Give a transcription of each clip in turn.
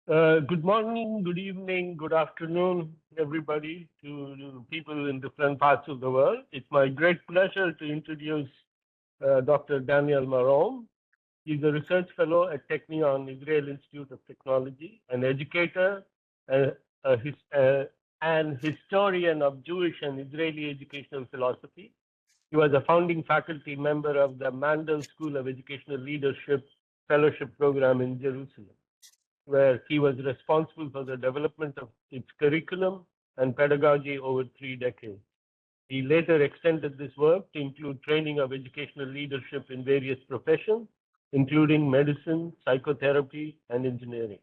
Good morning, good evening, good afternoon, everybody, to people in different parts of the world. It's my great pleasure to introduce Dr. Daneil Marom. He's a research fellow at Technion, Israel Institute of Technology, an educator, uh, a his, an historian of Jewish and Israeli educational philosophy. He was a founding faculty member of the Mandel School of Educational Leadership Fellowship Program in Jerusalem, where he was responsible for the development of its curriculum and pedagogy over 3 decades. He later extended this work to include training of educational leadership in various professions, including medicine, psychotherapy, and engineering.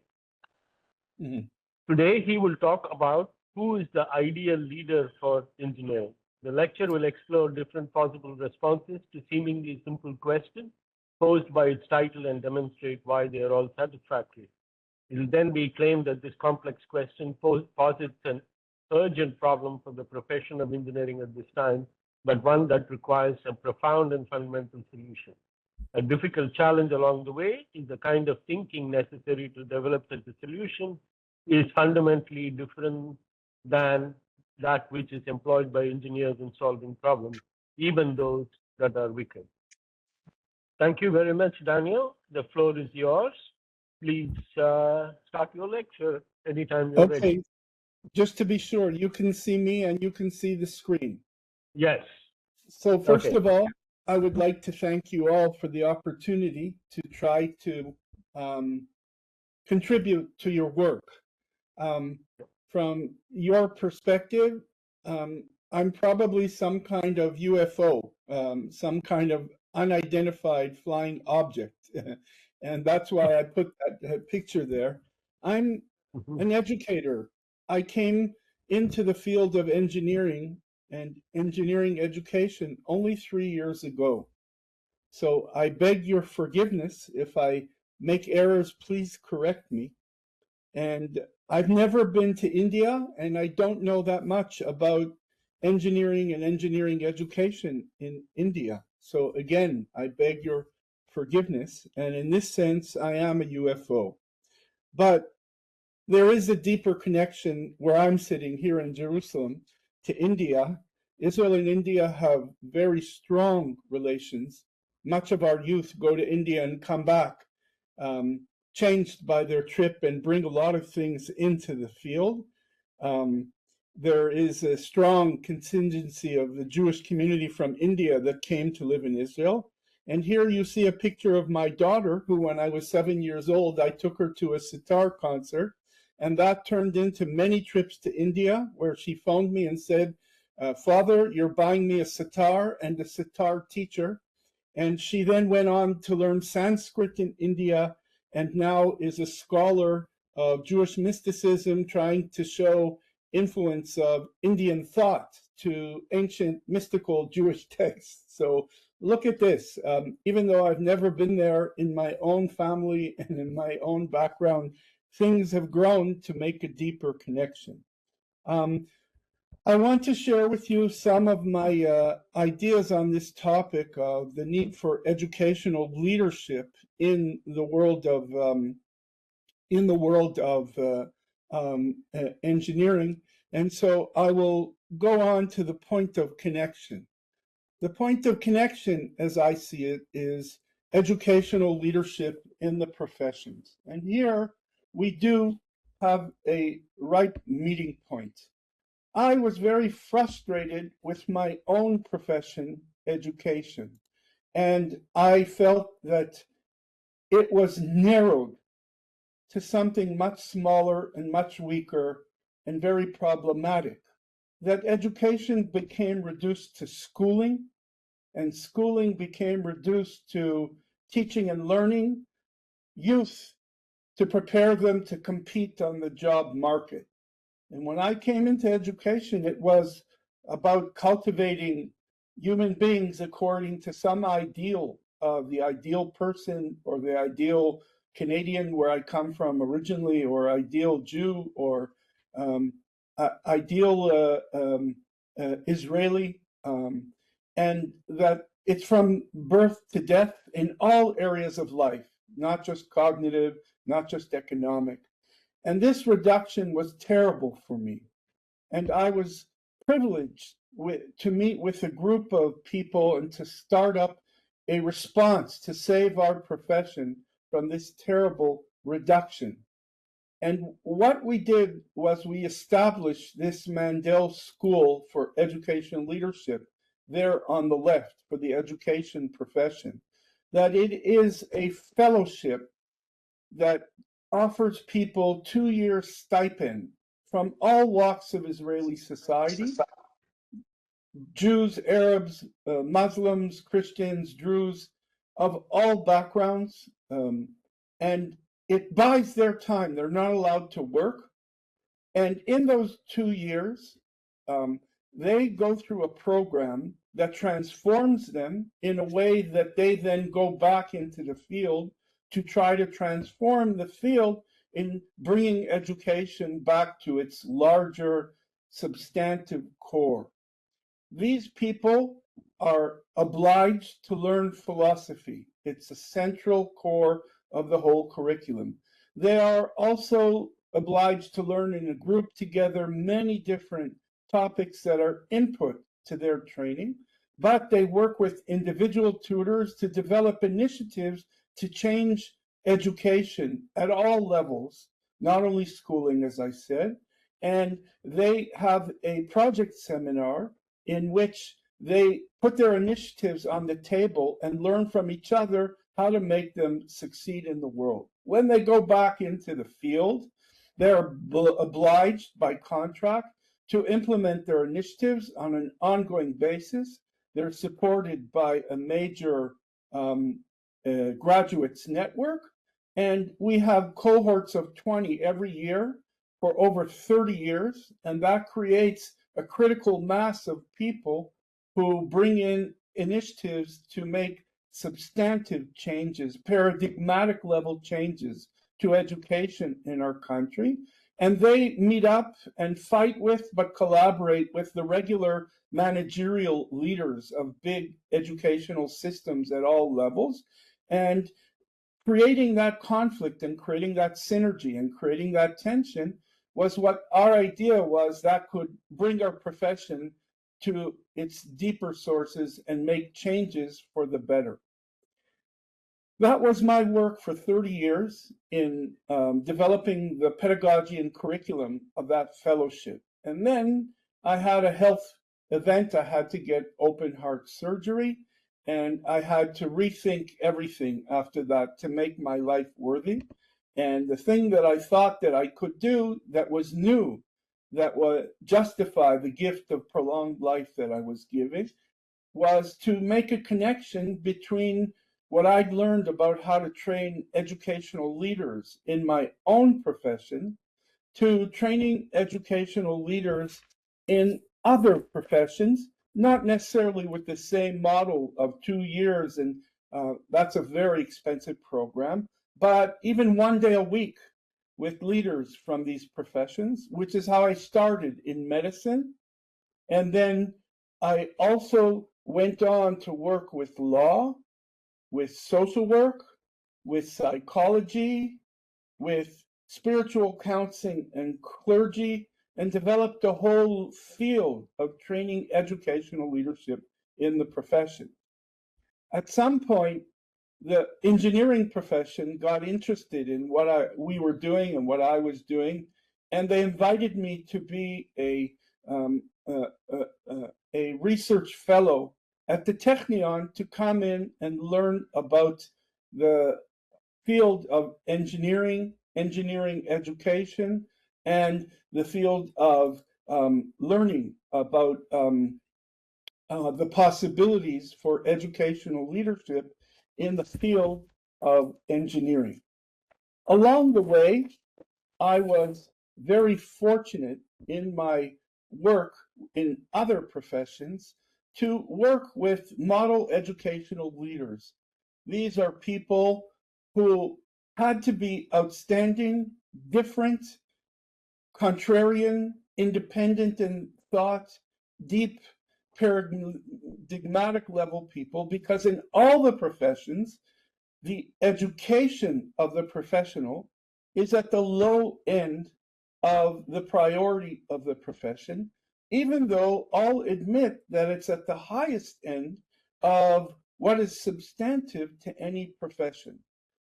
Mm-hmm. Today, he will talk about who is the ideal leader for engineering. The lecture will explore different possible responses to seemingly simple questions posed by its title and demonstrate why they are all satisfactory. It will then be claimed that this complex question posits an urgent problem for the profession of engineering at this time, but one that requires a profound and fundamental solution. A difficult challenge along the way is the kind of thinking necessary to develop such a solution is fundamentally different than that which is employed by engineers in solving problems, even those that are wicked. Thank you very much, Daniel. The floor is yours. Please start your lecture anytime you're ready. Okay, just to be sure, you can see me and you can see the screen. Yes. So first of all, I would like to thank you all for the opportunity to try to contribute to your work. From your perspective, I'm probably some kind of UFO, some kind of unidentified flying object. And that's why I put that picture there. I'm an educator. I came into the field of engineering and engineering education only 3 years ago. So I beg your forgiveness if I make errors, please correct me. And I've never been to India, and I don't know that much about engineering and engineering education in India. So again, I beg your forgiveness. And in this sense, I am a UFO. But there is a deeper connection where I'm sitting here in Jerusalem to India. Israel and India have very strong relations. Much of our youth go to India and come back changed by their trip and bring a lot of things into the field. There is a strong contingency of the Jewish community from India that came to live in Israel. And here you see a picture of my daughter, who when I was 7 years old, I took her to a sitar concert. And that turned into many trips to India, where she phoned me and said, Father, you're buying me a sitar and a sitar teacher. And she then went on to learn Sanskrit in India and now is a scholar of Jewish mysticism, trying to show influence of Indian thought to ancient mystical Jewish texts. So look at this. Even though I've never been there in my own family and in my own background, things have grown to make a deeper connection. I want to share with you some of my ideas on this topic of the need for educational leadership in the world of engineering, and so I will go on to the point of connection. The point of connection, as I see it, is educational leadership in the professions, and here we do have a right meeting point. I was very frustrated with my own profession, education, and I felt that it was narrowed to something much smaller and much weaker and very problematic. That education became reduced to schooling, and schooling became reduced to teaching and learning youth to prepare them to compete on the job market. And when I came into education, it was about cultivating human beings according to some ideal of the ideal person or the ideal Canadian, where I come from originally, or ideal Jew, or ideal Israeli, and that it's from birth to death in all areas of life, not just cognitive, not just economic. And this reduction was terrible for me. And I was privileged to meet with a group of people and to start up a response to save our profession from this terrible reduction. And what we did was we established this Mandel School for Education Leadership there on the left for the education profession. That it is a fellowship that offers people 2-year stipend from all walks of Israeli society, Jews, Arabs, Muslims, Christians, Druze, of all backgrounds, and it buys their time. They're not allowed to work. And in those 2 years, they go through a program that transforms them in a way that they then go back into the field to try to transform the field in bringing education back to its larger substantive core. These people are obliged to learn philosophy. It's a central core of the whole curriculum. They are also obliged to learn in a group together many different topics that are input to their training, but they work with individual tutors to develop initiatives to change education at all levels, not only schooling, as I said, and they have a project seminar in which they put their initiatives on the table and learn from each other how to make them succeed in the world. When they go back into the field, they're obliged by contract to implement their initiatives on an ongoing basis. They're supported by a major graduates network, and we have cohorts of 20 every year for over 30 years, and that creates a critical mass of people who bring in initiatives to make substantive changes, paradigmatic level changes to education in our country. And they meet up and fight with, but collaborate with the regular managerial leaders of big educational systems at all levels. And creating that conflict and creating that synergy and creating that tension was what our idea was that could bring our profession to its deeper sources and make changes for the better. That was my work for 30 years in developing the pedagogy and curriculum of that fellowship. And then I had a health event. I had to get open heart surgery, and I had to rethink everything after that to make my life worthy. And the thing that I thought that I could do that was new, that would justify the gift of prolonged life that I was given, was to make a connection between what I'd learned about how to train educational leaders in my own profession to training educational leaders in other professions, not necessarily with the same model of 2 years, and that's a very expensive program, but even 1 day a week with leaders from these professions, which is how I started in medicine. And then I also went on to work with law, with social work, with psychology, with spiritual counseling and clergy, and developed a whole field of training educational leadership in the profession. At some point, the engineering profession got interested in what we were doing and what I was doing, and they invited me to be a research fellow at the Technion to come in and learn about the field of engineering education, and the field of learning about the possibilities for educational leadership in the field of engineering. Along the way, I was very fortunate in my work in other professions to work with model educational leaders. These are people who had to be outstanding, different, contrarian, independent in thought, deep, paradigmatic level people, because in all the professions, the education of the professional is at the low end of the priority of the profession, even though all admit that it's at the highest end of what is substantive to any profession.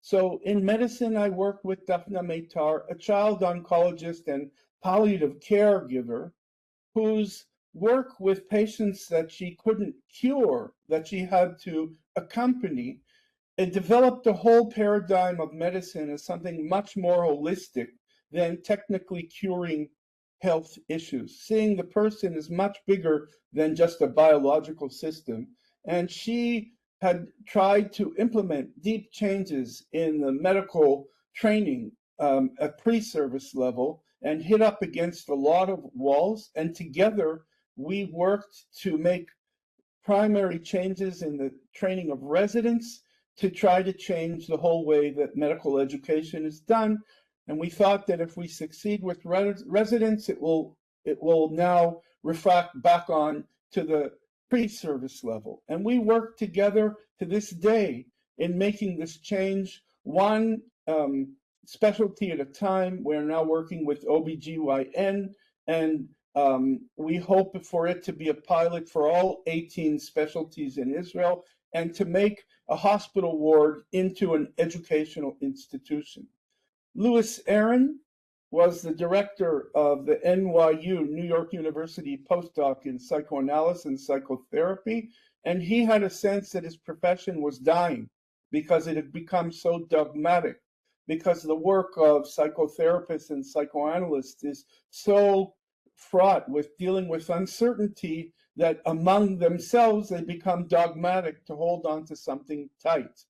So in medicine, I work with Daphna Meitar, a child oncologist and palliative caregiver whose work with patients that she couldn't cure, that she had to accompany, it developed a whole paradigm of medicine as something much more holistic than technically curing health issues, seeing the person as much bigger than just a biological system. And she had tried to implement deep changes in the medical training at pre-service level and hit up against a lot of walls. And together we worked to make primary changes in the training of residents to try to change the whole way that medical education is done. And we thought that if we succeed with residents, it will now reflect back on to the pre-service level. And we work together to this day in making this change one specialty at a time. We're now working with OBGYN, and we hope for it to be a pilot for all 18 specialties in Israel and to make a hospital ward into an educational institution. Louis Aaron was the director of the NYU, New York University postdoc in psychoanalysis and psychotherapy, and he had a sense that his profession was dying because it had become so dogmatic, because the work of psychotherapists and psychoanalysts is so fraught with dealing with uncertainty that among themselves they become dogmatic to hold on to something tight.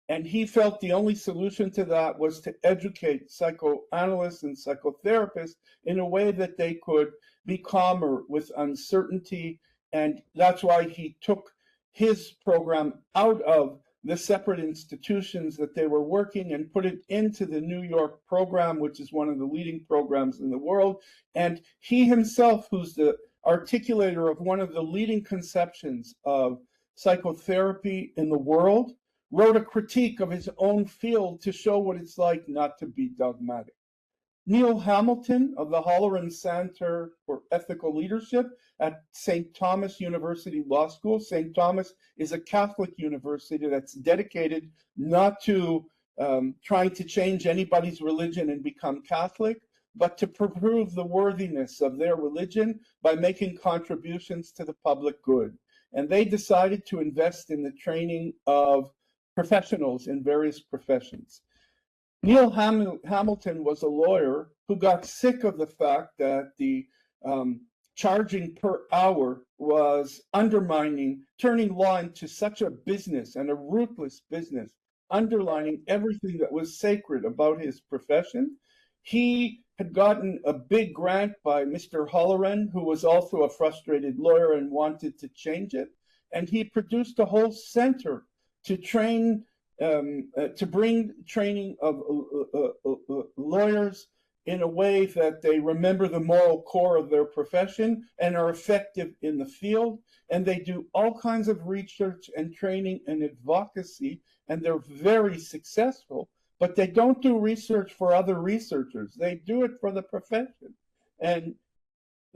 And he felt the only solution to that was to educate psychoanalysts and psychotherapists in a way that they could be calmer with uncertainty. And that's why he took his program out of the separate institutions that they were working and put it into the New York program, which is one of the leading programs in the world. And he himself, who's the articulator of one of the leading conceptions of psychotherapy in the world, wrote a critique of his own field to show what it's like not to be dogmatic. Neil Hamilton of the Halloran Center for Ethical Leadership at St. Thomas University Law School. St. Thomas is a Catholic university that's dedicated not to trying to change anybody's religion and become Catholic, but to prove the worthiness of their religion by making contributions to the public good. And they decided to invest in the training of professionals in various professions. Neil Hamilton was a lawyer who got sick of the fact that the charging per hour was undermining, turning law into such a business and a ruthless business, underlining everything that was sacred about his profession. He had gotten a big grant by Mr. Halloran, who was also a frustrated lawyer and wanted to change it. And he produced a whole center to train, to bring training of lawyers in a way that they remember the moral core of their profession and are effective in the field. And they do all kinds of research and training and advocacy, and they're very successful, but they don't do research for other researchers. They do it for the profession. And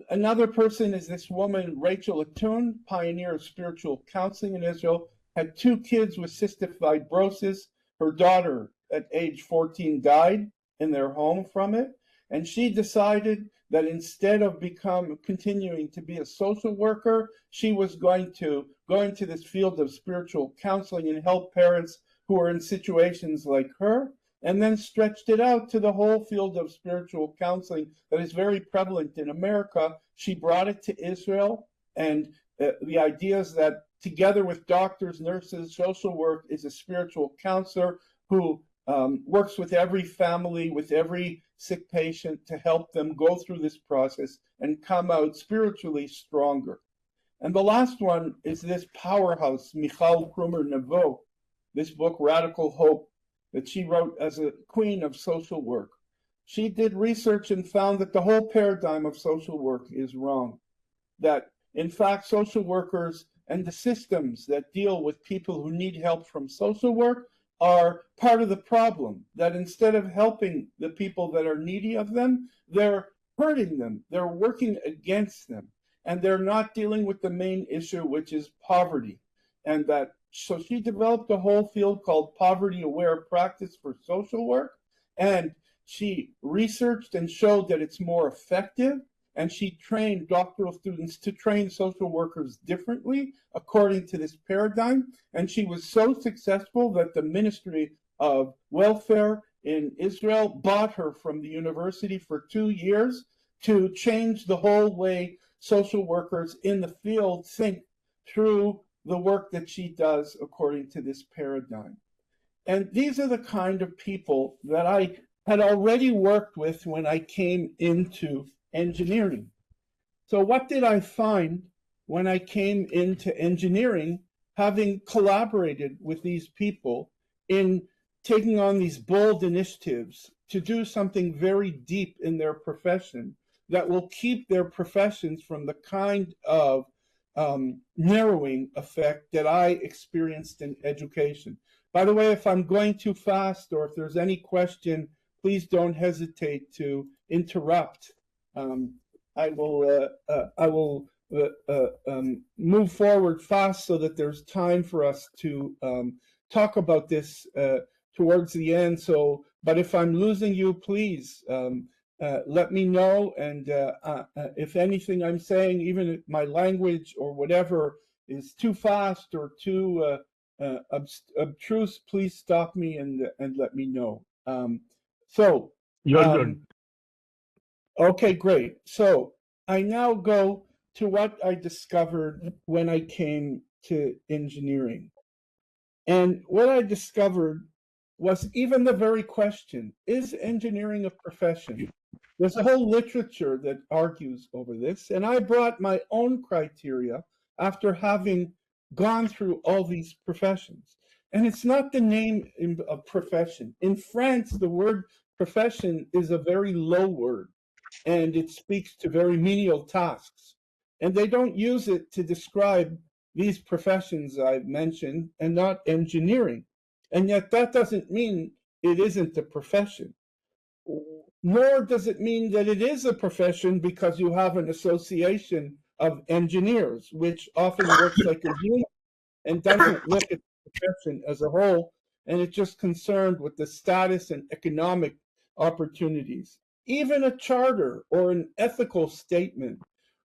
another person is this woman, Rachel Atun, pioneer of spiritual counseling in Israel, had 2 kids with cystic fibrosis. Her daughter at age 14 died in their home from it. And she decided that instead of continuing to be a social worker, she was going to go into this field of spiritual counseling and help parents who are in situations like her, and then stretched it out to the whole field of spiritual counseling that is very prevalent in America. She brought it to Israel, and the idea is that together with doctors, nurses, social work is a spiritual counselor who works with every family, with every sick patient to help them go through this process and come out spiritually stronger. And the last one is this powerhouse, Michal Krumer-Nevo, this book, Radical Hope, that she wrote as a queen of social work. She did research and found that the whole paradigm of social work is wrong. That, in fact, social workers and the systems that deal with people who need help from social work are part of the problem, that instead of helping the people that are needy of them, they're hurting them, they're working against them, and they're not dealing with the main issue, which is poverty. And that, so she developed a whole field called poverty aware practice for social work, and she researched and showed that it's more effective, and she trained doctoral students to train social workers differently according to this paradigm. And she was so successful that the Ministry of Welfare in Israel bought her from the university for 2 years to change the whole way social workers in the field think through the work that she does according to this paradigm. And these are the kind of people that I had already worked with when I came into engineering. So what did I find when I came into engineering, having collaborated with these people in taking on these bold initiatives to do something very deep in their profession that will keep their professions from the kind of narrowing effect that I experienced in education. By the way, if I'm going too fast or if there's any question, please don't hesitate to interrupt. I will move forward fast so that there's time for us to talk about this towards the end. So, but if I'm losing you, please let me know. And if anything I'm saying, even if my language or whatever is too fast or too obtruse, please stop me and let me know. You're good. Okay, great. So I now go to what I discovered when I came to engineering. And what I discovered was even the very question, is engineering a profession? There's a whole literature that argues over this. And I brought my own criteria after having gone through all these professions. And it's not the name of profession. In France, the word profession is a very low word, and it speaks to very menial tasks. And they don't use it to describe these professions I've mentioned and not engineering. And yet that doesn't mean it isn't a profession. Nor does it mean that it is a profession because you have an association of engineers, which often works like a union and doesn't look at the profession as a whole, and it's just concerned with the status and economic opportunities. Even a charter or an ethical statement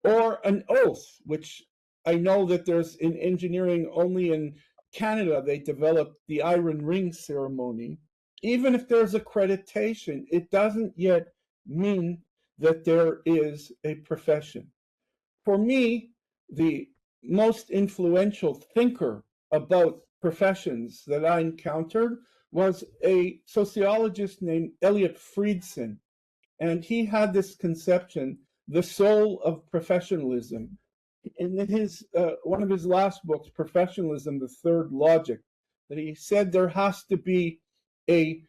or an oath, which I know that there's in engineering only in Canada, they developed the iron ring ceremony. Even if there's accreditation, it doesn't yet mean that there is a profession. For me, the most influential thinker about professions that I encountered was a sociologist named Elliot Friedson. And he had this conception, the soul of professionalism. In his one of his last books, Professionalism, the Third Logic, that he said there has to be a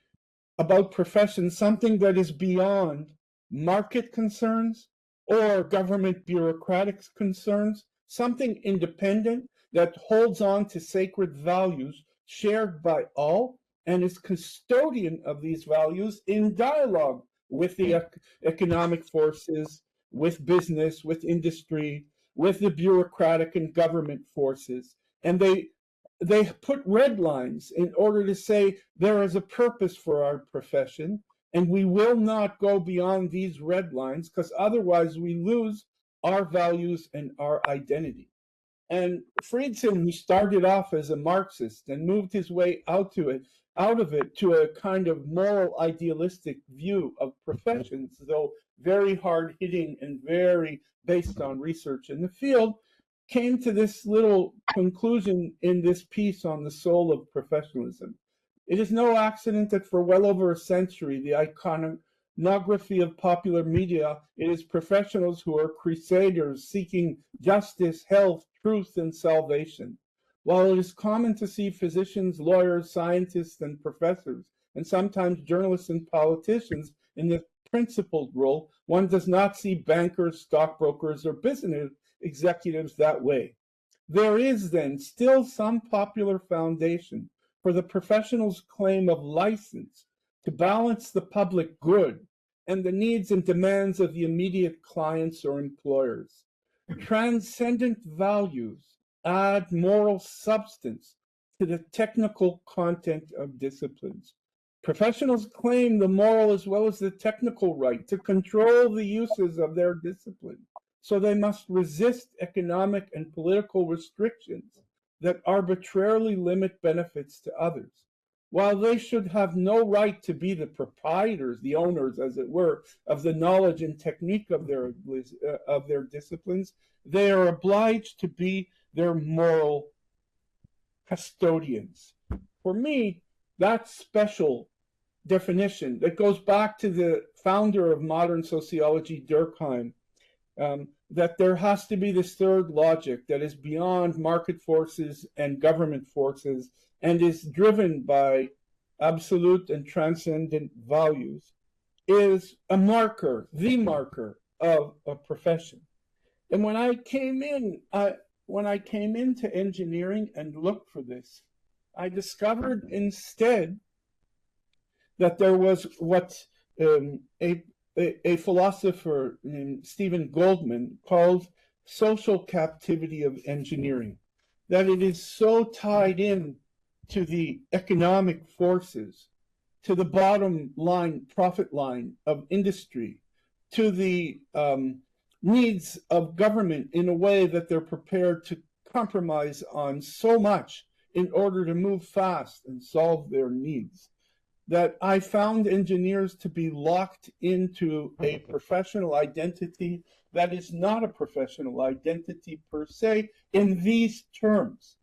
about profession something that is beyond market concerns or government bureaucratic concerns, something independent that holds on to sacred values shared by all and is custodian of these values in dialogue with the economic forces, with business, with industry, with the bureaucratic and government forces. And they put red lines in order to say there is a purpose for our profession, and we will not go beyond these red lines because otherwise we lose our values and our identity. And Friedson, who started off as a Marxist and moved his way out of it to a kind of moral idealistic view of professions, though very hard hitting and very based on research in the field, came to this little conclusion in this piece on the soul of professionalism. It is no accident that for well over a century, the iconography of popular media, it is professionals who are crusaders seeking justice, health, truth, and salvation. While it is common to see physicians, lawyers, scientists, and professors, and sometimes journalists and politicians in the principled role, one does not see bankers, stockbrokers, or business executives that way. There is then still some popular foundation for the professional's claim of license to balance the public good and the needs and demands of the immediate clients or employers. Transcendent values add moral substance to the technical content of disciplines. Professionals claim the moral as well as the technical right to control the uses of their discipline, so they must resist economic and political restrictions that arbitrarily limit benefits to others. While they should have no right to be the proprietors, the owners, as it were, of the knowledge and technique of their disciplines, they are obliged to be their moral custodians. For me, that special definition that goes back to the founder of modern sociology, Durkheim, that there has to be this third logic that is beyond market forces and government forces and is driven by absolute and transcendent values, is a marker, the marker of a profession. And when I came into engineering and looked for this, I discovered instead that there was what a philosopher named Stephen Goldman called social captivity of engineering, that it is so tied in to the economic forces, to the bottom line, profit line of industry, to the needs of government in a way that they're prepared to compromise on so much in order to move fast and solve their needs, that I found engineers to be locked into a professional identity that is not a professional identity per se in these terms.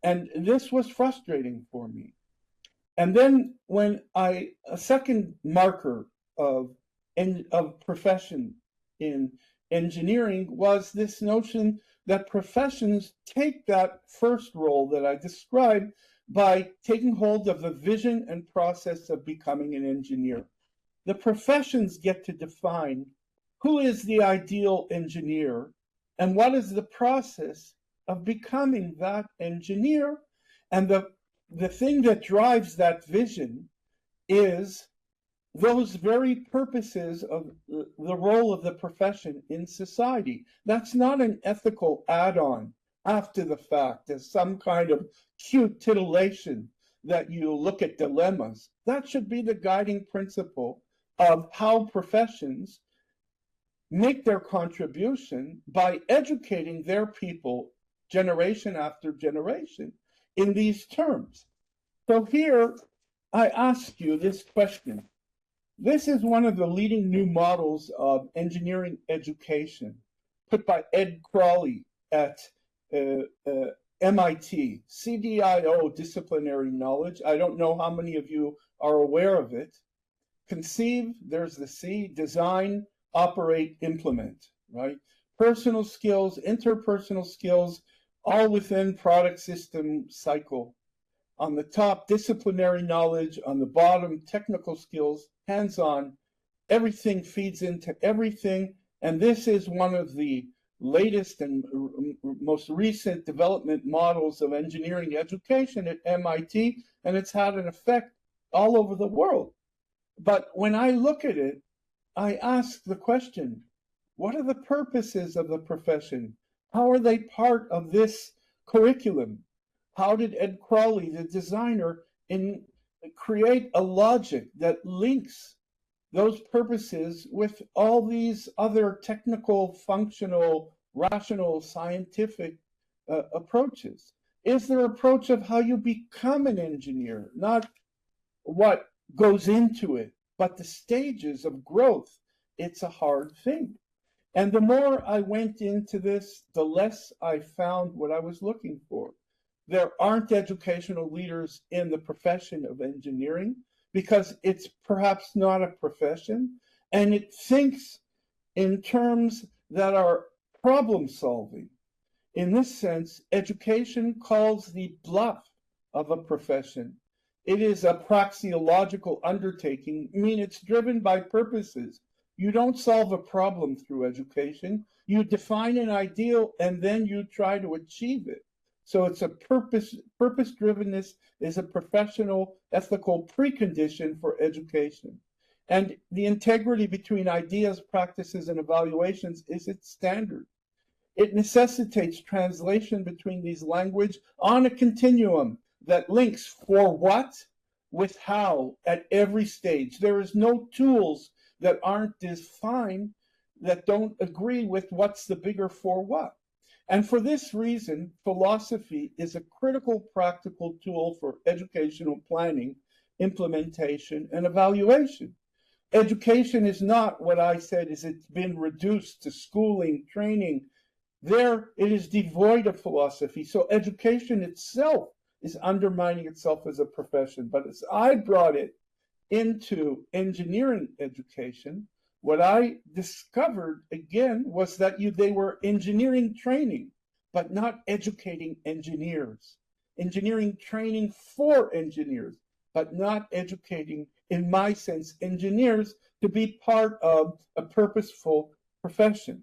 And this was frustrating for me. And then when a second marker of profession in engineering was this notion that professions take that first role that I described by taking hold of the vision and process of becoming an engineer. The professions get to define who is the ideal engineer and what is the process of becoming that engineer. And the thing that drives that vision is those very purposes of the role of the profession in society. That's not an ethical add-on after the fact as some kind of cute titillation that you look at dilemmas. That should be the guiding principle of how professions make their contribution by educating their people generation after generation in these terms. So here I ask you this question. This is one of the leading new models of engineering education put by Ed Crawley at MIT, CDIO, disciplinary knowledge. I don't know how many of you are aware of it. Conceive, there's the C, design, operate, implement, right? Personal skills, interpersonal skills, all within product system cycle. On the top, disciplinary knowledge. On the bottom, technical skills, hands-on. Everything feeds into everything. And this is one of the latest and most recent development models of engineering education at MIT, and it's had an effect all over the world. But when I look at it, I ask the question, what are the purposes of the profession? How are they part of this curriculum? How did Ed Crawley, the designer, create a logic that links those purposes with all these other technical, functional, rational, scientific approaches? Is there an approach of how you become an engineer, not what goes into it, but the stages of growth? It's a hard thing. And the more I went into this, the less I found what I was looking for. There aren't educational leaders in the profession of engineering because it's perhaps not a profession, and it thinks in terms that are problem solving. In this sense, education calls the bluff of a profession. It is a praxeological undertaking, I mean, it's driven by purposes. You don't solve a problem through education. You define an ideal and then you try to achieve it. So it's a purpose-drivenness is a professional, ethical precondition for education. And the integrity between ideas, practices, and evaluations is its standard. It necessitates translation between these language on a continuum that links for what with how at every stage. There is no tools that aren't defined that don't agree with what's the bigger for what. And for this reason, philosophy is a critical practical tool for educational planning, implementation, and evaluation. Education is not what I said is it's been reduced to schooling, training. There it is devoid of philosophy. So education itself is undermining itself as a profession. But as I brought it into engineering education, what I discovered again was that they were engineering training, but not educating engineers. Engineering training for engineers, but not educating, in my sense, engineers to be part of a purposeful profession.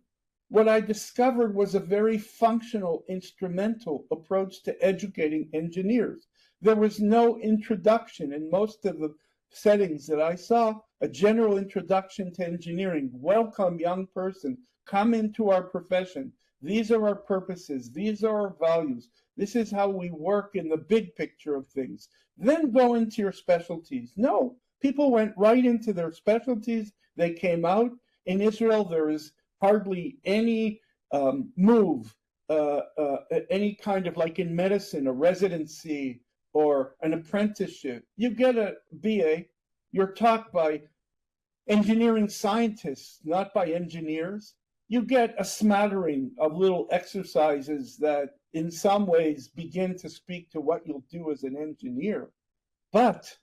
What I discovered was a very functional, instrumental approach to educating engineers. There was no introduction in most of the settings that I saw, a general introduction to engineering. Welcome, young person, come into our profession. These are our purposes. These are our values. This is how we work in the big picture of things. Then go into your specialties. No, people went right into their specialties. They came out. In Israel, there is hardly any move, any kind of, like in medicine, a residency or an apprenticeship. You get a BA, you're taught by engineering scientists, not by engineers. You get a smattering of little exercises that in some ways begin to speak to what you'll do as an engineer. But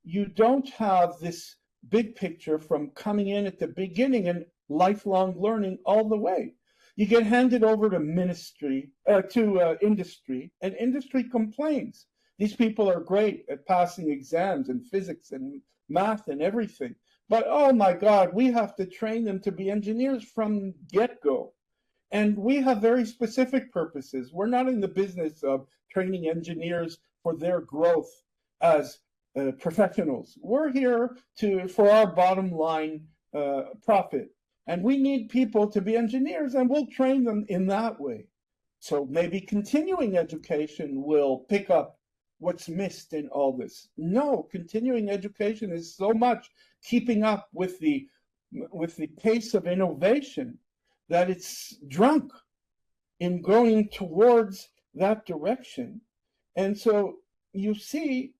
you don't have this big picture from coming in at the beginning and lifelong learning all the way. You get handed over to industry, and industry complains. These people are great at passing exams in physics and math and everything. But oh my God, we have to train them to be engineers from get-go. And we have very specific purposes. We're not in the business of training engineers for their growth as professionals. We're here for our bottom line profit. And we need people to be engineers, and we'll train them in that way. So maybe continuing education will pick up what's missed in all this. No, continuing education is so much keeping up with the pace of innovation that it's drunk in going towards that direction. And so you see,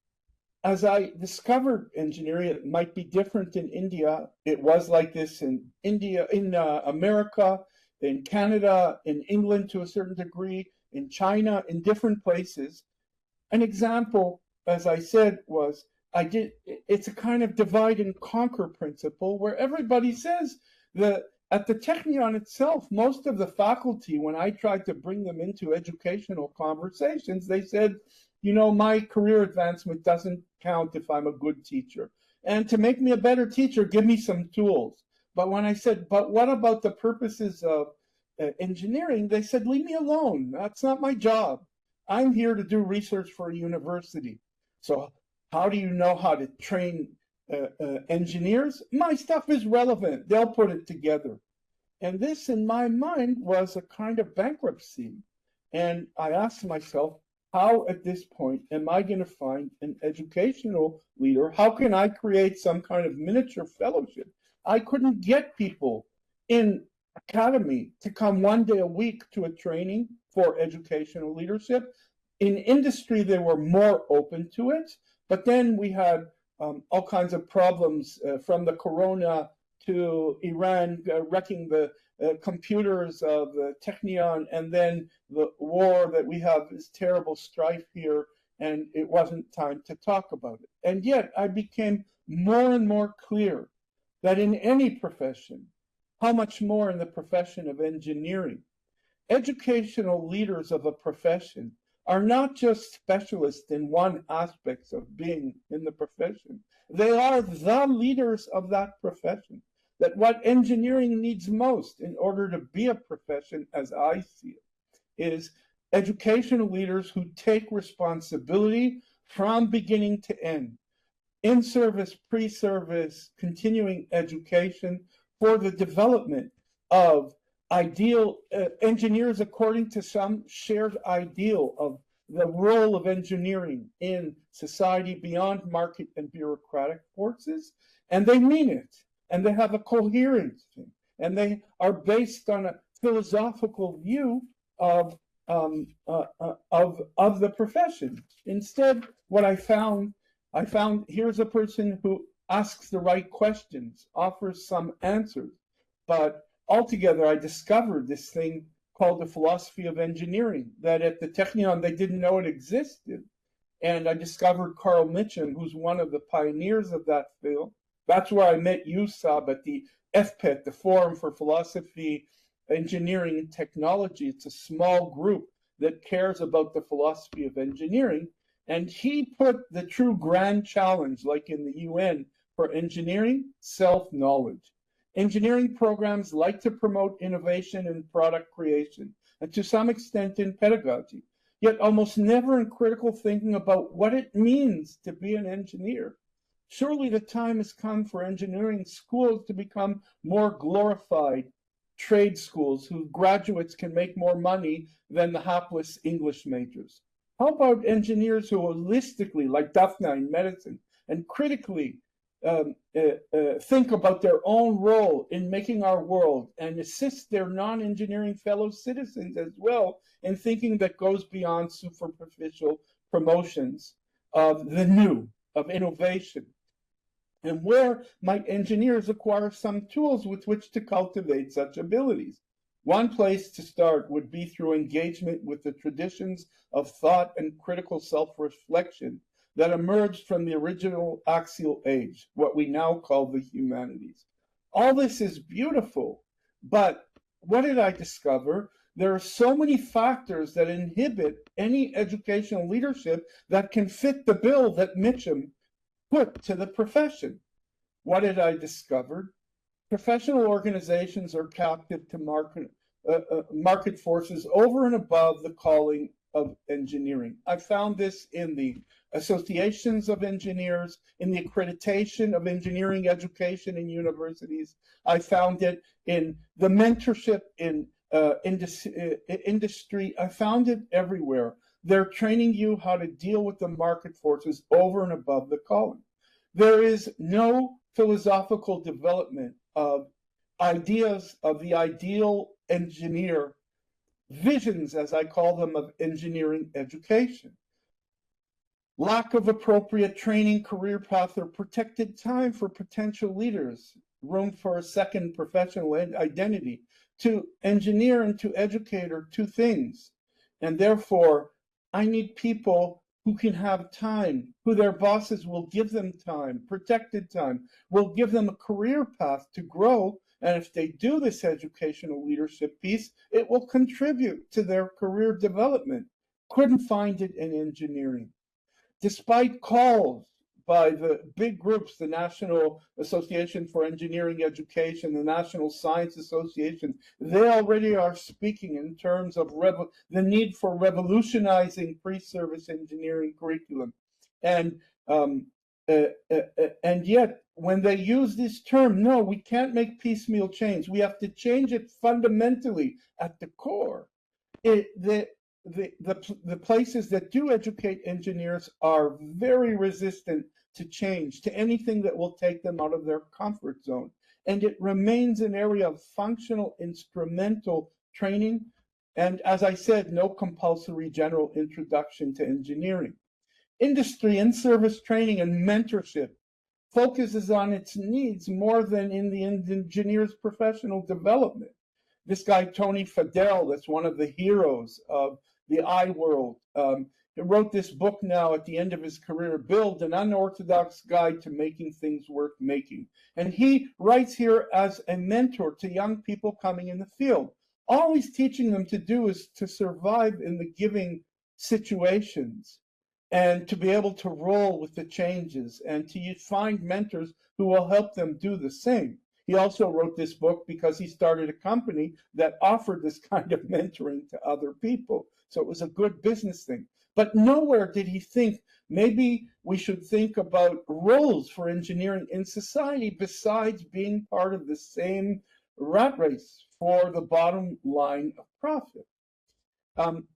as I discovered engineering, it might be different in India. It was like this in India, in America, in Canada, in England to a certain degree, in China, in different places. An example, as I said, was it's a kind of divide and conquer principle where everybody says that at the Technion itself, most of the faculty, when I tried to bring them into educational conversations, they said, you know, my career advancement doesn't count if I'm a good teacher. And to make me a better teacher, give me some tools. But when I said, but what about the purposes of engineering? They said, leave me alone. That's not my job. I'm here to do research for a university. So how do you know how to train engineers? My stuff is relevant. They'll put it together. And this, in my mind, was a kind of bankruptcy. And I asked myself, how at this point am I going to find an educational leader? How can I create some kind of miniature fellowship? I couldn't get people in academy to come one day a week to a training for educational leadership. In industry, they were more open to it, but then we had all kinds of problems from the corona to Iran wrecking the computers of the Technion, and then the war that we have, this terrible strife here, and it wasn't time to talk about it. And yet I became more and more clear that in any profession, how much more in the profession of engineering, educational leaders of a profession are not just specialists in one aspect of being in the profession. They are the leaders of that profession. That what engineering needs most in order to be a profession, as I see it, is educational leaders who take responsibility from beginning to end, in-service, pre-service, continuing education for the development of ideal engineers according to some shared ideal of the role of engineering in society beyond market and bureaucratic forces. And they mean it, and they have a coherence, and they are based on a philosophical view of the profession. Instead, what I found here's a person who asks the right questions, offers some answers, but altogether I discovered this thing called the philosophy of engineering that at the Technion they didn't know it existed. And I discovered Carl Mitcham, who's one of the pioneers of that field. That's where I met you, Sab, at the FPET, the Forum for Philosophy, Engineering, and Technology. It's a small group that cares about the philosophy of engineering. And he put the true grand challenge, like in the UN, for engineering, self-knowledge. Engineering programs like to promote innovation and product creation, and to some extent in pedagogy, yet almost never in critical thinking about what it means to be an engineer. Surely the time has come for engineering schools to become more glorified trade schools whose graduates can make more money than the hapless English majors. How about engineers who holistically, like Daphne in medicine, and critically think about their own role in making our world and assist their non-engineering fellow citizens as well in thinking that goes beyond superficial promotions of the new, of innovation? And where might engineers acquire some tools with which to cultivate such abilities? One place to start would be through engagement with the traditions of thought and critical self-reflection that emerged from the original axial age, what we now call the humanities. All this is beautiful, but what did I discover? There are so many factors that inhibit any educational leadership that can fit the bill that Mitcham put to the profession. What did I discover? Professional organizations are captive to market forces over and above the calling of engineering. I found this in the associations of engineers, in the accreditation of engineering education in universities. I found it in the mentorship in industry. I found it everywhere. They're training you how to deal with the market forces over and above the calling. There is no philosophical development of ideas of the ideal engineer, visions, as I call them, of engineering education. Lack of appropriate training, career path, or protected time for potential leaders, room for a second professional identity. To engineer and to educate are two things. And therefore, I need people who can have time, who their bosses will give them time, protected time, will give them a career path to grow. And if they do this educational leadership piece, it will contribute to their career development. Couldn't find it in engineering. Despite calls by the big groups, the National Association for Engineering Education, the National Science Association, they already are speaking in terms of the need for revolutionizing pre-service engineering curriculum. And yet, when they use this term, no, we can't make piecemeal change. We have to change it fundamentally at the core. The places that do educate engineers are very resistant to change, to anything that will take them out of their comfort zone. And it remains an area of functional instrumental training. And as I said, no compulsory general introduction to engineering. Industry and service training and mentorship focuses on its needs more than in the engineer's professional development. This guy, Tony Fadell, that's one of the heroes of the I world, he wrote this book now at the end of his career, Build an Unorthodox Guide to Making Things Worth Making. And he writes here as a mentor to young people coming in the field. All he's teaching them to do is to survive in the giving situations and to be able to roll with the changes and to find mentors who will help them do the same. He also wrote this book because he started a company that offered this kind of mentoring to other people. So it was a good business thing. But nowhere did he think maybe we should think about roles for engineering in society besides being part of the same rat race for the bottom line of profit.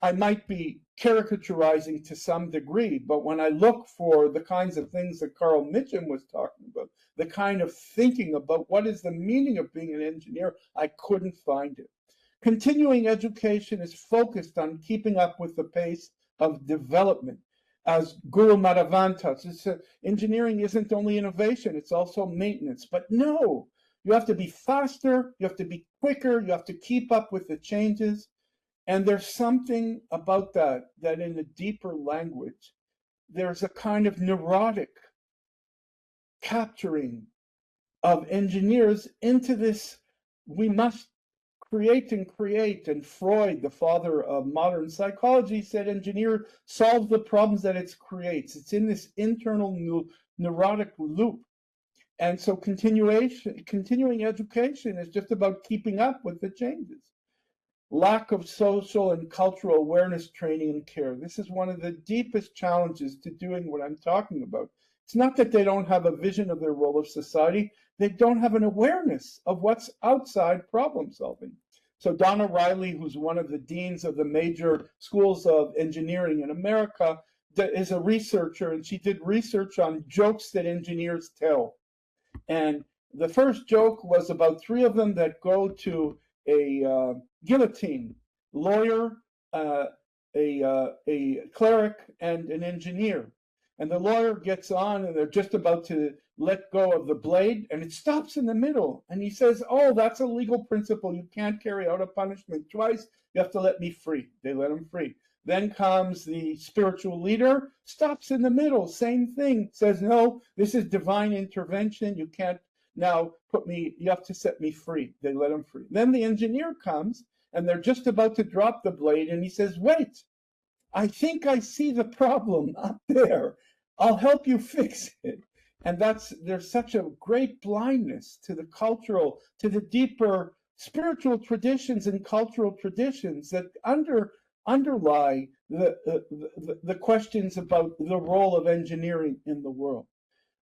I might be caricaturizing to some degree, but when I look for the kinds of things that Carl Mitchum was talking about, the kind of thinking about what is the meaning of being an engineer, I couldn't find it. Continuing education is focused on keeping up with the pace of development. As Guru Madhavan tells us, engineering isn't only innovation, it's also maintenance. But no, you have to be faster, you have to be quicker, you have to keep up with the changes. And there's something about that in a deeper language, there's a kind of neurotic capturing of engineers into this, we must create and create. And Freud, the father of modern psychology, said engineer solves the problems that it creates. It's in this internal neurotic loop. And so continuing education is just about keeping up with the changes. Lack of social and cultural awareness training and care. This is one of the deepest challenges to doing what I'm talking about. It's not that they don't have a vision of their role of society, they don't have an awareness of what's outside problem solving. So Donna Riley, who's one of the deans of the major schools of engineering in America, is a researcher, and she did research on jokes that engineers tell. And the first joke was about three of them that go to a guillotine: lawyer, a cleric, and an engineer. And the lawyer gets on, and they're just about to let go of the blade, and it stops in the middle. And he says, "Oh, that's a legal principle. You can't carry out a punishment twice. You have to let me free." They let him free. Then comes the spiritual leader, stops in the middle, same thing, says, "No, this is divine intervention. You can't now you have to set me free." They let him free. Then the engineer comes, and they're just about to drop the blade, and he says, "Wait, I think I see the problem up there. I'll help you fix it." And there's such a great blindness to to the deeper spiritual traditions and cultural traditions that underlie the questions about the role of engineering in the world.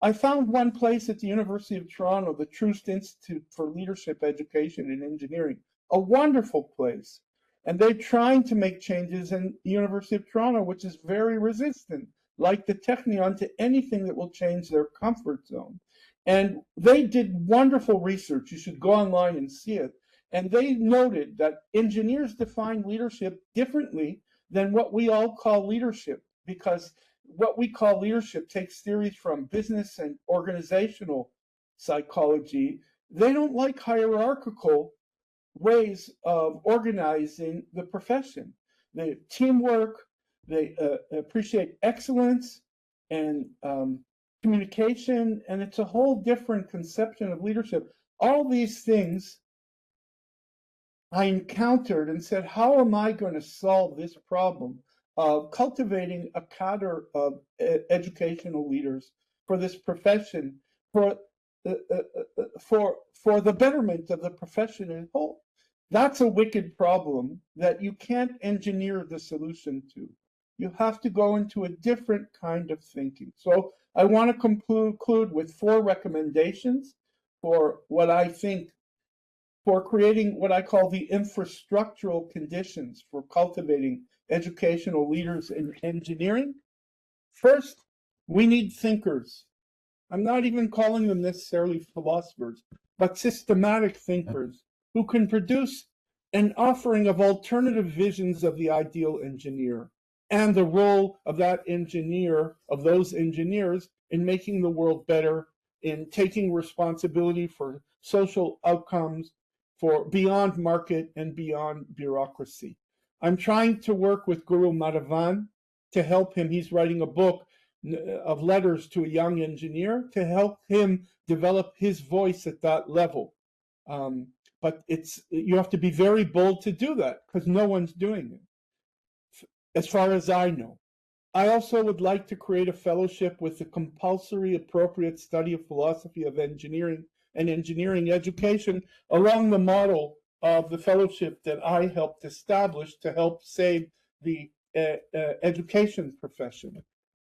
I found one place at the University of Toronto, the Troost Institute for Leadership Education and Engineering, a wonderful place. And they're trying to make changes in the University of Toronto, which is very resistant, like the Technion, to anything that will change their comfort zone. And they did wonderful research. You should go online and see it. And they noted that engineers define leadership differently than what we all call leadership, because what we call leadership takes theories from business and organizational psychology. They don't like hierarchical ways of organizing the profession. They teamwork, they appreciate excellence and communication, and it's a whole different conception of leadership. All these things I encountered and said, how am I going to solve this problem of cultivating a cadre of educational leaders for this profession, for the betterment of the profession as a whole? That's a wicked problem that you can't engineer the solution to. You have to go into a different kind of thinking. So I want to conclude with 4 recommendations for what I think, for creating what I call the infrastructural conditions for cultivating educational leaders in engineering. First, we need thinkers. I'm not even calling them necessarily philosophers, but systematic thinkers who can produce an offering of alternative visions of the ideal engineer and the role of that engineer, of those engineers, in making the world better, in taking responsibility for social outcomes, for beyond market and beyond bureaucracy. I'm trying to work with Guru Madhavan to help him. He's writing a book of letters to a young engineer to help him develop his voice at that level. But you have to be very bold to do that because no one's doing it, as far as I know. I also would like to create a fellowship with the compulsory appropriate study of philosophy of engineering and engineering education along the model of the fellowship that I helped establish to help save the education profession.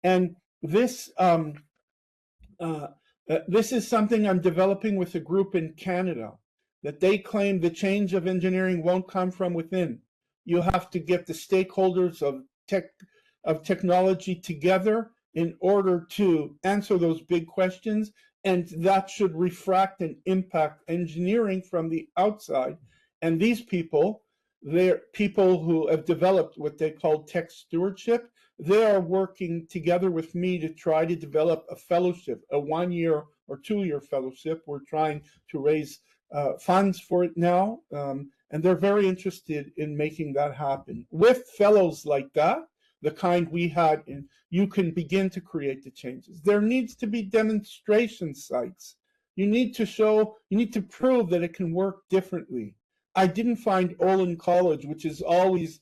And this this is something I'm developing with a group in Canada, that they claim the change of engineering won't come from within. You have to get the stakeholders of technology together in order to answer those big questions, and that should refract and impact engineering from the outside. And these people, they're people who have developed what they call tech stewardship. They are working together with me to try to develop a fellowship, a 1-year or 2-year fellowship. We're trying to raise funds for it now, and they're very interested in making that happen. With fellows like that, the kind we had, you can begin to create the changes. There needs to be demonstration sites. You need to prove that it can work differently. I didn't find Olin College, which is always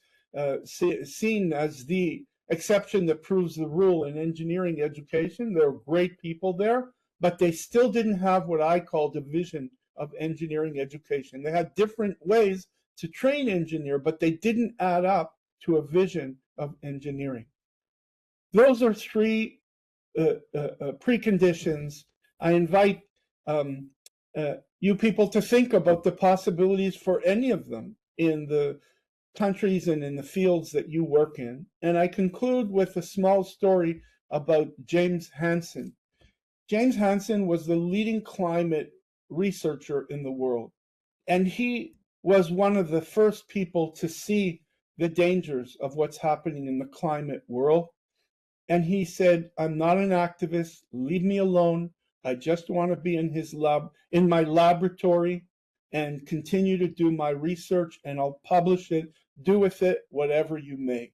seen as the exception that proves the rule in engineering education. There are great people there, but they still didn't have what I call the vision of engineering education. They had different ways to train engineer, but they didn't add up to a vision of engineering. Those are 3 preconditions. I invite you people to think about the possibilities for any of them in the countries and in the fields that you work in. And I conclude with a small story about James Hansen. James Hansen was the leading climate researcher in the world, and he was one of the first people to see the dangers of what's happening in the climate world. And he said, I'm not an activist, leave me alone. I just want to be in my laboratory and continue to do my research, and I'll publish it, do with it whatever you may.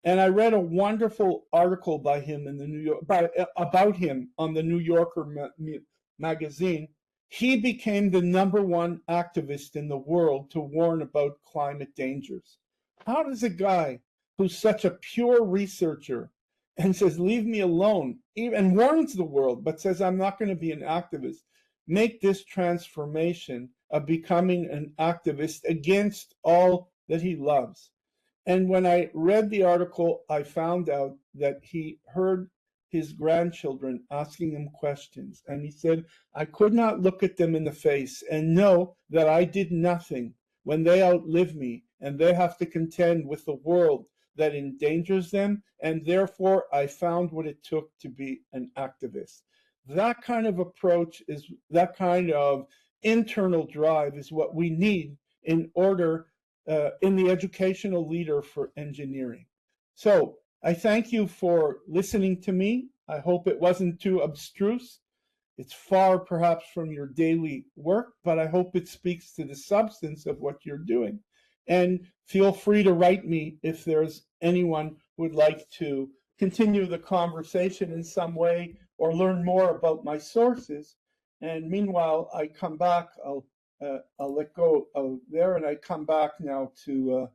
And I read a wonderful article by him in the about him on the New Yorker magazine. He became the #1 activist in the world to warn about climate dangers. How does a guy who's such a pure researcher and says, leave me alone, and warns the world, but says, I'm not going to be an activist, make this transformation of becoming an activist against all that he loves? And when I read the article, I found out that he heard his grandchildren asking him questions. And he said, I could not look at them in the face and know that I did nothing when they outlive me and they have to contend with the world that endangers them. And therefore, I found what it took to be an activist. That kind of approach is, that kind of internal drive is what we need in order in the educational leader for engineering. So I thank you for listening to me. I hope it wasn't too abstruse. It's far perhaps from your daily work, but I hope it speaks to the substance of what you're doing. And feel free to write me if there's anyone who would like to continue the conversation in some way or learn more about my sources. And meanwhile, I come back, I'll let go of there, and I come back now to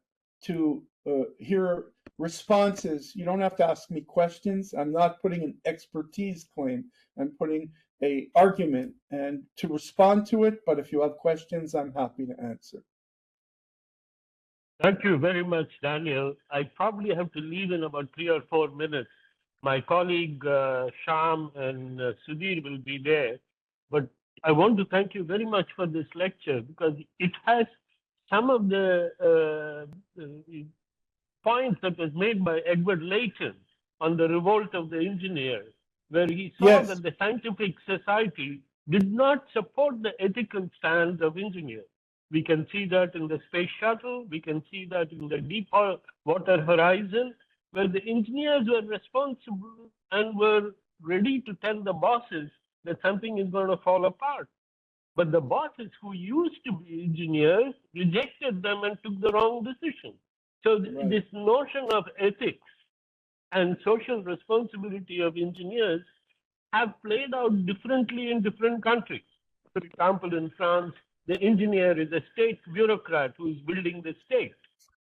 hear responses. You don't have to ask me questions. I'm not putting an expertise claim. I'm putting an argument and to respond to it. But if you have questions, I'm happy to answer. Thank you very much, Daneil. I probably have to leave in about 3 or 4 minutes. My colleague Sham and Sudhir will be there. But I want to thank you very much for this lecture, because it has some of the points that was made by Edward Layton on the revolt of the engineers, where he saw that the scientific society did not support the ethical stands of engineers. We can see that in the space shuttle. We can see that in the deep water horizon, where the engineers were responsible and were ready to tell the bosses that something is going to fall apart. But the bosses who used to be engineers rejected them and took the wrong decision. So this notion of ethics and social responsibility of engineers have played out differently in different countries. For example, in France, the engineer is a state bureaucrat who is building the state,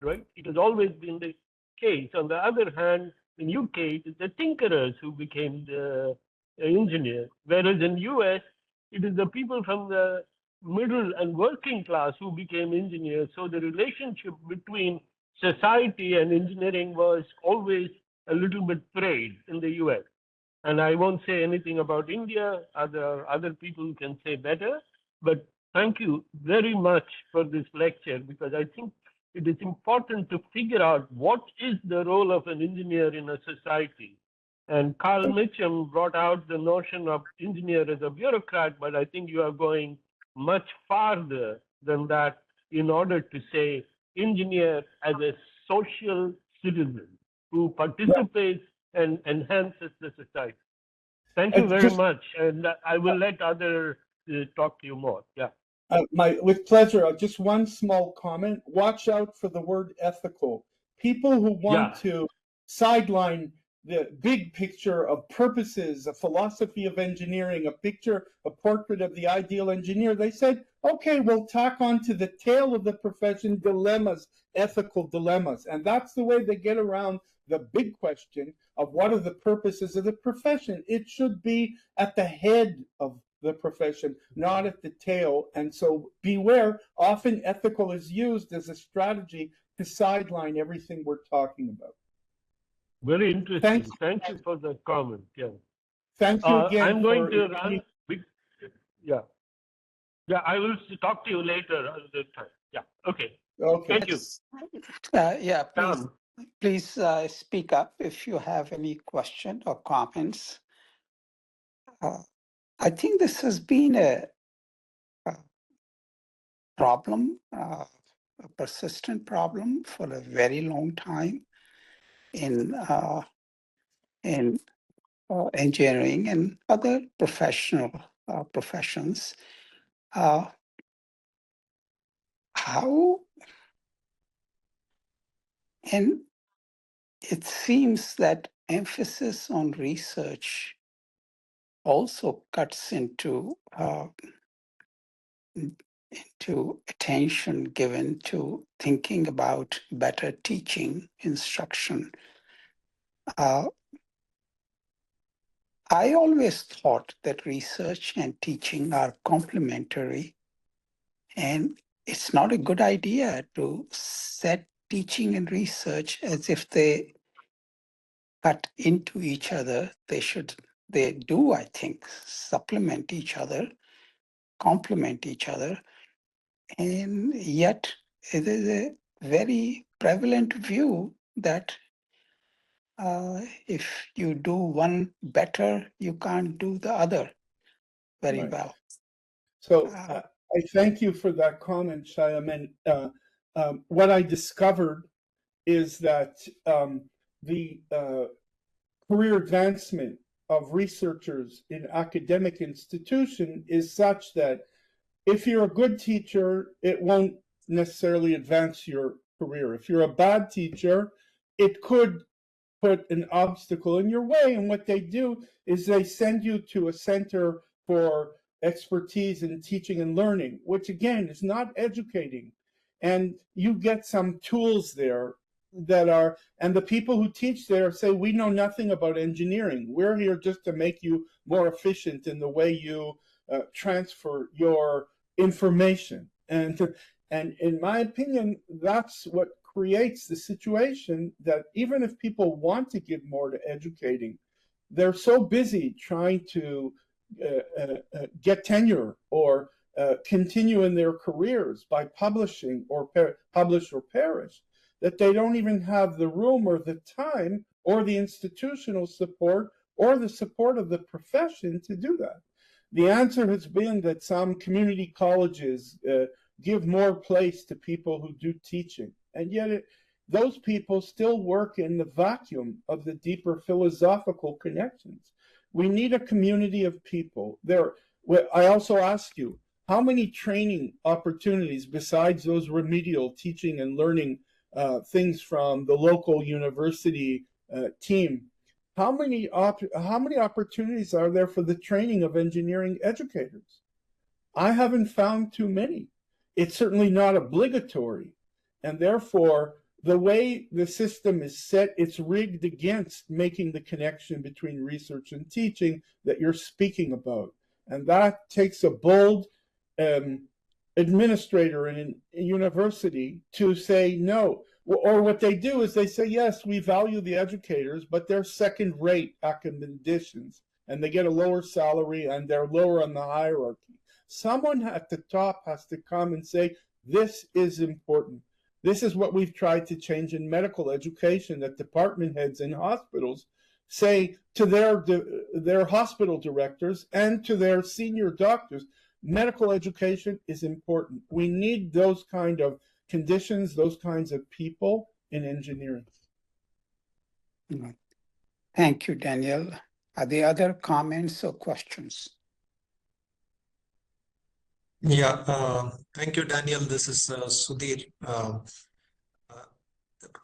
right? It has always been the case. On the other hand, in UK, it is the tinkerers who became the engineer, whereas in US, it is the people from the middle and working class who became engineers. So the relationship between society and engineering was always a little bit frayed in the US. And I won't say anything about India. Other people can say better. But thank you very much for this lecture, because I think it is important to figure out what is the role of an engineer in a society. And Carl Mitchum brought out the notion of engineer as a bureaucrat, but I think you are going much farther than that in order to say engineer as a social citizen who participates and enhances the society. Thank you very Just much, and I will let others talk to you more. Yeah. with pleasure. Just one small comment. Watch out for the word ethical. People who want Yeah. to sideline the big picture of purposes, a philosophy of engineering, a portrait of the ideal engineer, they said, okay, we'll tack on to the tail of the profession dilemmas, ethical dilemmas. And that's the way they get around the big question of what are the purposes of the profession. It should be at the head of the profession, not at the tail. And so beware, often ethical is used as a strategy to sideline everything we're talking about. Very interesting. Thank you for the comment. Yeah. Thank you again. I'm going to run. Yeah. Yeah, I will talk to you later another time. Yeah. Okay. Okay. Thank you. Yeah, please speak up if you have any question or comments. I think this has been a problem, a persistent problem for a very long time in engineering and other professions. How, and it seems that emphasis on research also cuts into attention given to thinking about better teaching instruction. I always thought that research and teaching are complementary, and it's not a good idea to set teaching and research as if they cut into each other. They do, I think, supplement each other, complement each other, and yet it is a very prevalent view that if you do one better, you can't do the other very well. So I thank you for that comment, Shyam. And what I discovered is that the career advancement of researchers in academic institution is such that if you're a good teacher, it won't necessarily advance your career. If you're a bad teacher, it could put an obstacle in your way. And what they do is they send you to a center for expertise in teaching and learning, which again is not educating. And you get some tools there that are, and the people who teach there say, we know nothing about engineering. We're here just to make you more efficient in the way you transfer your information. And in my opinion, that's what creates the situation that even if people want to give more to educating, they're so busy trying to get tenure or continue in their careers by publishing or publish or perish, that they don't even have the room or the time or the institutional support or the support of the profession to do that. The answer has been that some community colleges give more place to people who do teaching. And yet those people still work in the vacuum of the deeper philosophical connections. We need a community of people. I also ask you, how many training opportunities besides those remedial teaching and learning things from the local university team, how many opportunities are there for the training of engineering educators? I haven't found too many. It's certainly not obligatory. And therefore, the way the system is set, it's rigged against making the connection between research and teaching that you're speaking about. And that takes a bold administrator in a university to say no. Or what they do is they say, yes, we value the educators, but they're second-rate academicians, and they get a lower salary and they're lower on the hierarchy. Someone at the top has to come and say, this is important. This is what we've tried to change in medical education, that department heads in hospitals say to their hospital directors and to their senior doctors, medical education is important. We need those kind of conditions, those kinds of people in engineering. Thank you, Daneil. Are there other comments or questions? Yeah, thank you, Daneil. This is Sudhir.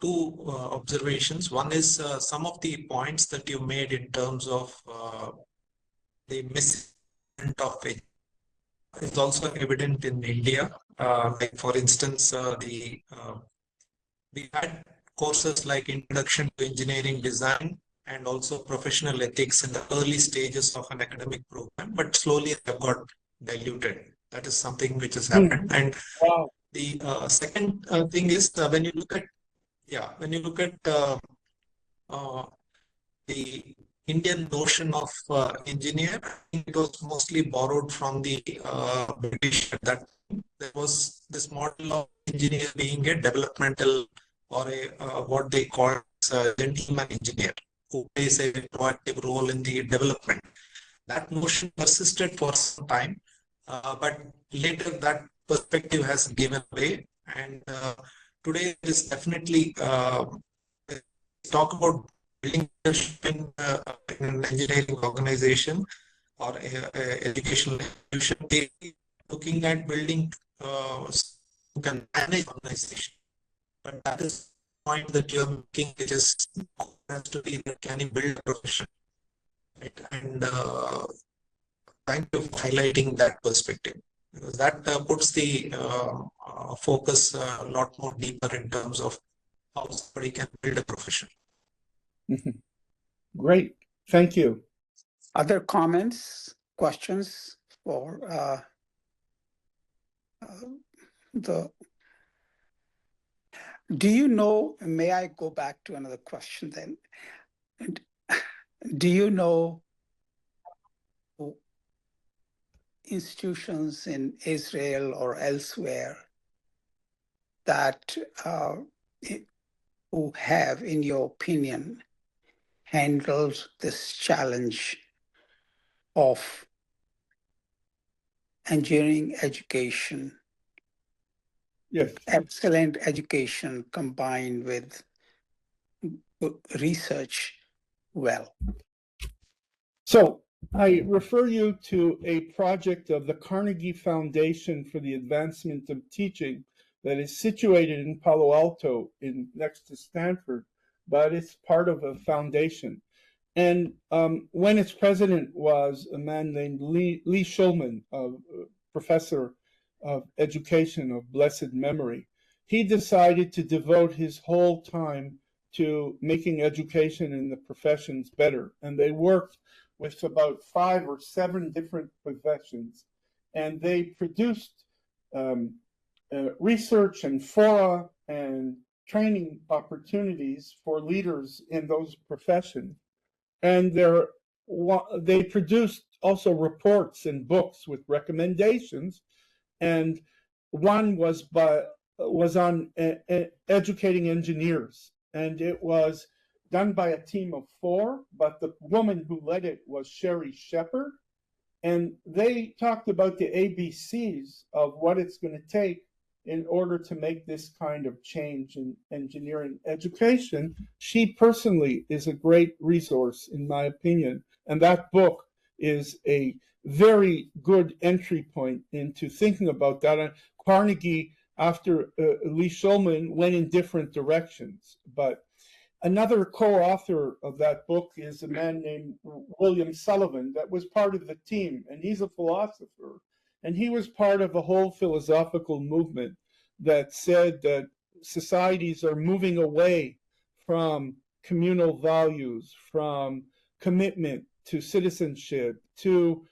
Two observations. One is some of the points that you made in terms of the mismanagement of it is also evident in India. Like for instance, we had courses like Introduction to Engineering Design and also Professional Ethics in the early stages of an academic program, but slowly they have got diluted. That is something which has happened. And wow. The second thing is when you look at the Indian notion of engineer, I think it was mostly borrowed from the British at that time. There was this model of engineer being a developmental or a what they call a gentleman engineer who plays a proactive role in the development. That notion persisted for some time, but later that perspective has given way, and today there is definitely talk about building leadership in an engineering organization or a educational institution. They looking at building who can manage organization, but that is the point that you are making. It just has to be that can you build a profession, right? And thank you for highlighting that perspective, because that puts the focus a lot more deeper in terms of how somebody can build a profession. Great, thank you. Other comments, questions for do you know, may I go back to another question then? Do you know institutions in Israel or elsewhere that who have, in your opinion, handled this challenge of engineering education, Yes. excellent education combined with research well? So I refer you to a project of the Carnegie Foundation for the Advancement of Teaching that is situated in Palo Alto next to Stanford, but it's part of a foundation. And when its president was a man named Lee Shulman, a professor of education of blessed memory, he decided to devote his whole time to making education in the professions better. And they worked with about 5 or 7 different professions. And they produced research and fora and training opportunities for leaders in those professions. And they produced also reports and books with recommendations. And one was on educating engineers. And it was done by a team of 4, but the woman who led it was Sherry Shepard. And they talked about the ABCs of what it's going to take in order to make this kind of change in engineering education. She personally is a great resource, in my opinion. And that book is a very good entry point into thinking about that. And Carnegie, after Lee Shulman, went in different directions. But another co-author of that book is a man named William Sullivan that was part of the team, and he's a philosopher. And he was part of a whole philosophical movement that said that societies are moving away from communal values, from commitment to citizenship, to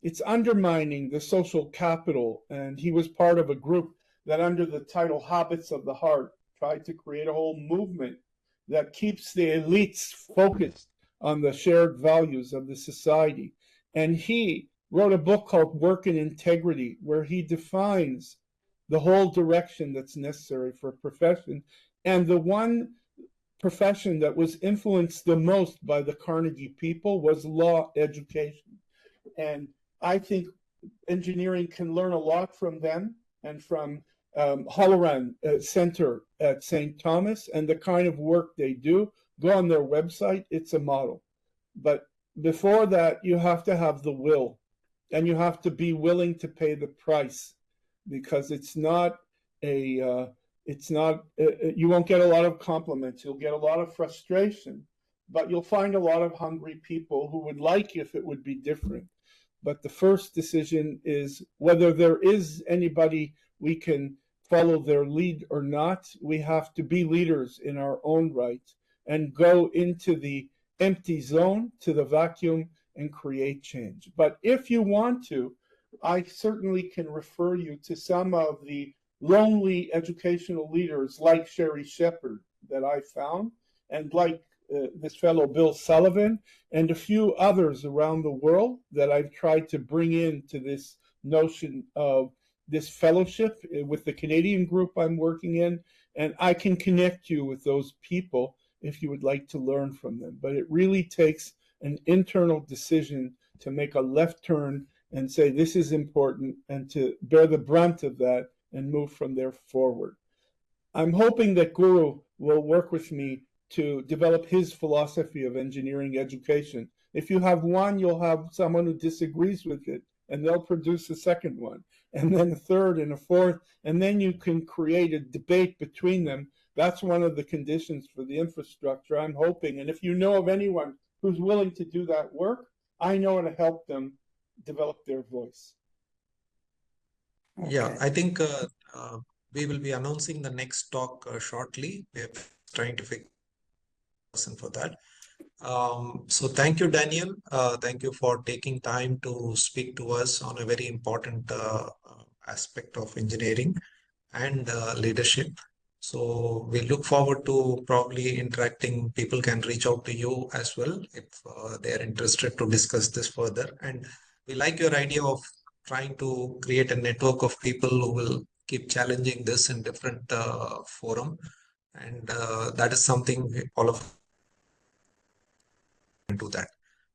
it's undermining the social capital. And he was part of a group that, under the title Habits of the Heart, tried to create a whole movement that keeps the elites focused on the shared values of the society. And he wrote a book called Work in Integrity, where he defines the whole direction that's necessary for a profession. And the one profession that was influenced the most by the Carnegie people was law education. And I think engineering can learn a lot from them and from Halloran Center at St. Thomas and the kind of work they do. Go on their website, it's a model. But before that, you have to have the will, and you have to be willing to pay the price, because it's not you won't get a lot of compliments, you'll get a lot of frustration, but you'll find a lot of hungry people who would like if it would be different. But the first decision is whether there is anybody we can follow their lead or not. We have to be leaders in our own right and go into the empty zone, to the vacuum, and create change. But if you want to, I certainly can refer you to some of the lonely educational leaders like Sherry Shepherd that I found, and like this fellow Bill Sullivan, and a few others around the world that I've tried to bring into this notion of this fellowship with the Canadian group I'm working in. And I can connect you with those people if you would like to learn from them. But it really takes an internal decision to make a left turn and say this is important, and to bear the brunt of that and move from there forward. I'm hoping that Guru will work with me to develop his philosophy of engineering education. If you have one, you'll have someone who disagrees with it, and they'll produce a second one, and then a third and a fourth, and then you can create a debate between them. That's one of the conditions for the infrastructure, I'm hoping. And if you know of anyone who's willing to do that work, I know how to help them develop their voice. Yeah, I think we will be announcing the next talk shortly. We're trying to figure out a person for that. So thank you, Daneil. Thank you for taking time to speak to us on a very important aspect of engineering and leadership. So we look forward to probably interacting. People can reach out to you as well if they are interested to discuss this further. And we like your idea of trying to create a network of people who will keep challenging this in different forum. And that is something all of do that.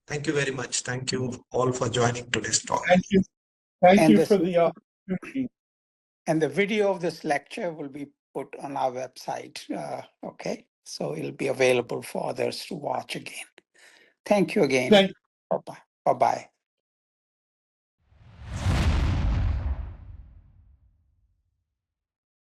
Thank you very much. Thank you all for joining today's talk. Thank you. Thank And you this- for the opportunity. And the video of this lecture will be put on our website. Okay, so it'll be available for others to watch again. Thank you again. Thank Bye-bye. Bye-bye.